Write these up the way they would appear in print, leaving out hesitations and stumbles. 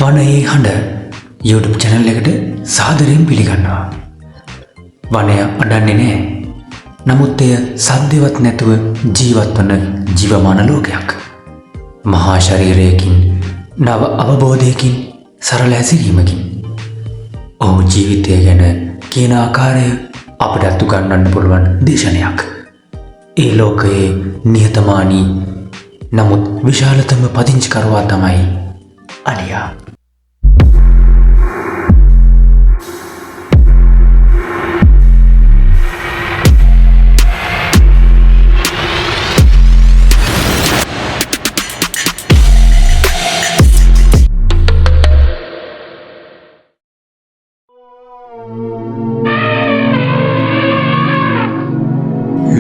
වනයේ හඬ YouTube channel එකට සාදරයෙන් පිළිගන්නවා. වනය අඬන්නේ නැහැ. නමුත් එය සද්දවත් නැතුව ජීවත් වන ජීවමාන ලෝකයක්. මහා ශරීරයකින්, නව අවබෝධයකින්, සරල හැසිරීමකින් ඔහු ජීවිතය ගැන කියන ආකාරය අපට උගන්වන්න පුළුවන් දේශනයක්. ඒ ලෝකයේ නිහතමානී නමුත් විශාලතම පදිංචිකරුවා තමයි අලියා.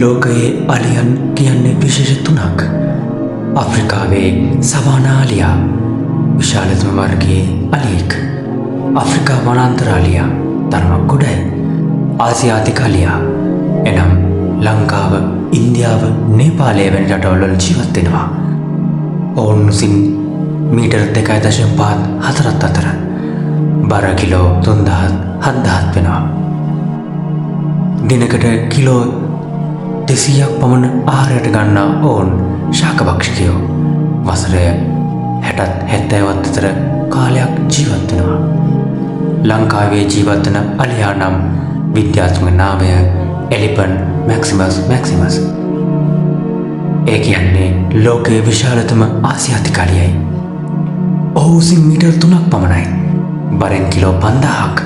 ලෝකයේ අලියන් කියන්නේ විශේෂ තුනක්. අප්‍රිකාවේ සවානා අලියා විශාලතම වර්ගයේ අලියෙක්. අප්‍රිකා වනාන්තර අලියා තරමක් ගොඩයි. ආසියාතික අලියා එනම් ලංකාව, ඉන්දියාව, නේපාලය වැනි රටවල ජීවත් වෙනවා. ඔවුන් විසින් මීටර් 2.5-4 අතර බර කිලෝ 3000-7000 වෙනවා. දිනකට කිලෝ 200ක් පමණ ආහාරයට ගන්නා ඔවුන් ශාකභක්ෂකයෝ. වසර 60-70 අතර කාලයක් ජීවත් වෙනවා. ලංකාවේ ජීවත් වන අලියා නම් විද්‍යාත්මක නාමය එලිපන් මැක්සිමස්. ඒ කියන්නේ ලෝකයේ විශාලතම ආසියාතික අලියයි. ඔහු විසින් මීටර් 3ක් පමණයි. බරෙන් කිලෝ 5000ක්.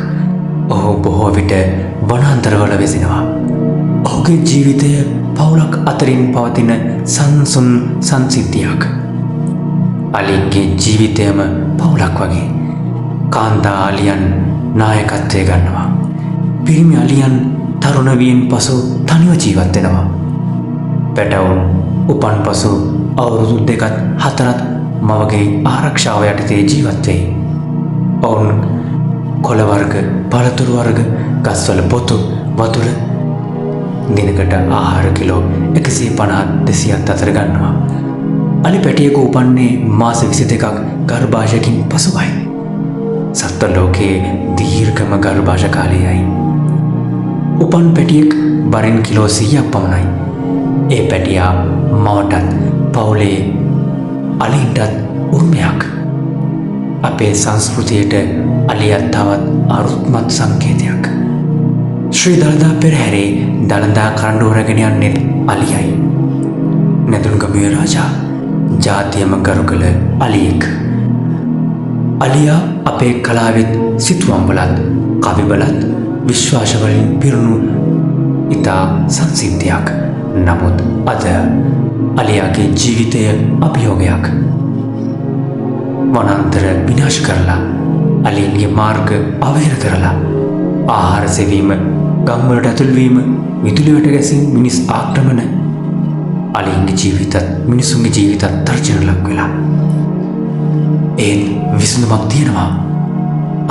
ඔහු බොහෝ විට වනාන්තරවල වෙසෙනවා. ඔහුගේ ජීවිතය පවුලක් අතරින් පවතින සංසුන් සංසිද්ධියක්. අලියන්ගේ ජීවිතයම පවුලක් වගේ. කාන්තා අලියන් නායකත්වය ගන්නවා. පිරිමි අලියන් තරුණ වීම පසු තනිව ජීවත් වෙනවා. පැටවුන් උපන් පසු අවුරුදු 2-4 මවගේ ආරක්ෂාව යටතේ ජීවත් වෙයි. ඔවුන් කොළ වර්ග, පළතුරු වර්ග, ගස්වල පොතු, වතුර දිනකට ආහාර කිලෝ 150-200 අතර ගන්නවා. අලි පැටියෙකු උපන්නේ මාස 22ක් ගර්භාෂයකින් පසුවයි. සත්ත්ව ලෝකයේ දීර්ඝම ගර්භාෂ කාලයයි. උපන් පැටියෙක් බරින් කිලෝ 100ක් පමණයි. ඒ පැටියා මවටත් පවුලේ අලින්ටත් උරුමයක්. අපේ සංස්කෘතියට අලියා තවත් අරුත්මත් සංකේතයක්. ශ්‍රී දළදා පෙරහැරේ දළදා කරඬුව රැගෙන යන්නේ අලියයි. නැදුන්ගමුවේ රාජා ජාතියම ගරු කළ අලියෙක්. අලියා අපේ කලාවෙත් සිතුවම්වලත් කවිවලත් විශ්වාසවලින් පිරුණු ඉතා සංසිද්ධියක්. නමුත් අද අලියාගේ ජීවිතය අභියෝගයක්. වනාන්තර විනාශ කරලා, අලියන්ගේ මාර්ග අවහිර කරලා, ආහාර සෙවීම, ගම්වලට ඇතුල්වීම, විදුලි වැට ගැසීම්, මිනිස් ආක්‍රමණ, අලියන්ගේ ජීවිතත් මිනිසුන්ගේ ජීවිතත් තර්ජන ලක් වෙලා. ඒත් විසඳුමක් තියෙනවා.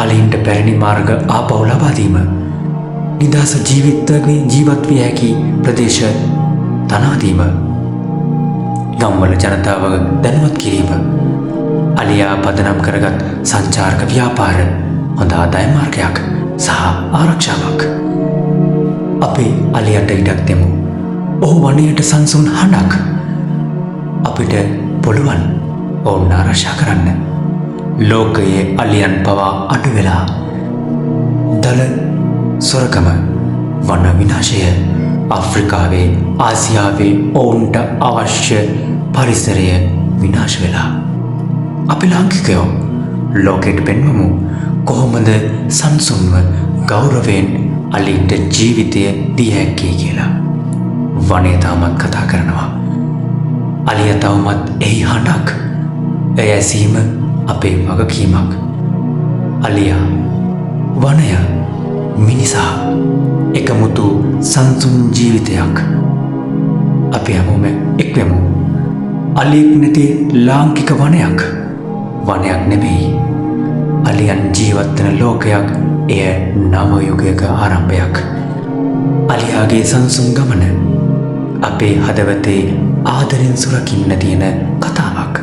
අලියන්ට පැරණි මාර්ග ආපහු ලබා දීම, නිදහස ජීවත් විය හැකි ප්‍රදේශ තනා දීම, ගම්වල ජනතාව දැනුවත් කිරීම, අලියා පදනම් කරගත් සංචාරක ව්‍යාපාර හොඳ ආදාය මාර්ගයක් සහ ආරක්ෂාවක්. අපි අලියට ඉඩක් දෙමු. ඔහු වනයට සංසුන් හඬක්. අපිට පුළුවන් ඔවුන් ආරක්ෂා කරන්න. ලෝකයේ අලියන් පවා අඩු වෙලා දල සොරකම, වන විනාශය, අප්‍රිකාවේ, ආසියාවේ ඔවුන්ට අවශ්‍ය පරිසරය විනාශ වෙලා. අපි ලාංකිකයෝ ලෝකෙට පෙන්වමු කොහොමද සංසුන්ව ගෞරවයෙන් අලින්ට ජීවිතය දිය හැක්කේ කියලා. වනය තාමත් කතා කරනවා. අලිය තවමත් එහි හඬක්. එය ඇසීම අපේ වගකීමක්. අලියා, වනය, මිනිසා එකමුතු සංසුන් ජීවිතයක්. අපි හැමෝම එක්වෙමු. අලියෙක් නැති ලාංකික වනයක්. වනයක් නෙමෙයි. අලියන් ජීවත් වෙන ලෝකයක්. එය නව යුගයක ආරම්භයක්. අලියාගේ සංසුන් ගමන අපේ හදවතේ ආදරෙන් සුරකින්න තියෙන කතාවක්.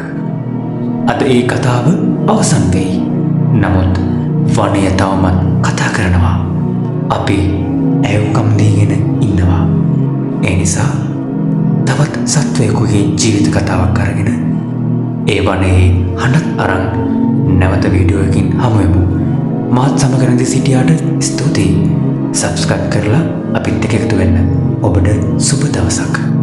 අද ඒ කතාව අවසන් වෙයි. නමුත් වනය තවමත් කතා කරනවා. අපි ඇයුම්කම් දීගෙන ඉන්නවා. ඒ නිසා තවත් සත්වයෙකුගේ ජීවිත කතාවක් අරගෙන ඒ වනයේ හඬත් අරන් නැවත වීඩියෝ එකකින් හමුවෙමු. මාත් සමග රැඳී සිටියාට ස්තුතියි. සබ්ස්ක්‍රයිබ් කරලා අපිත් එක්ක එකතු වෙන්න. ඔබට සුබ දවසක්.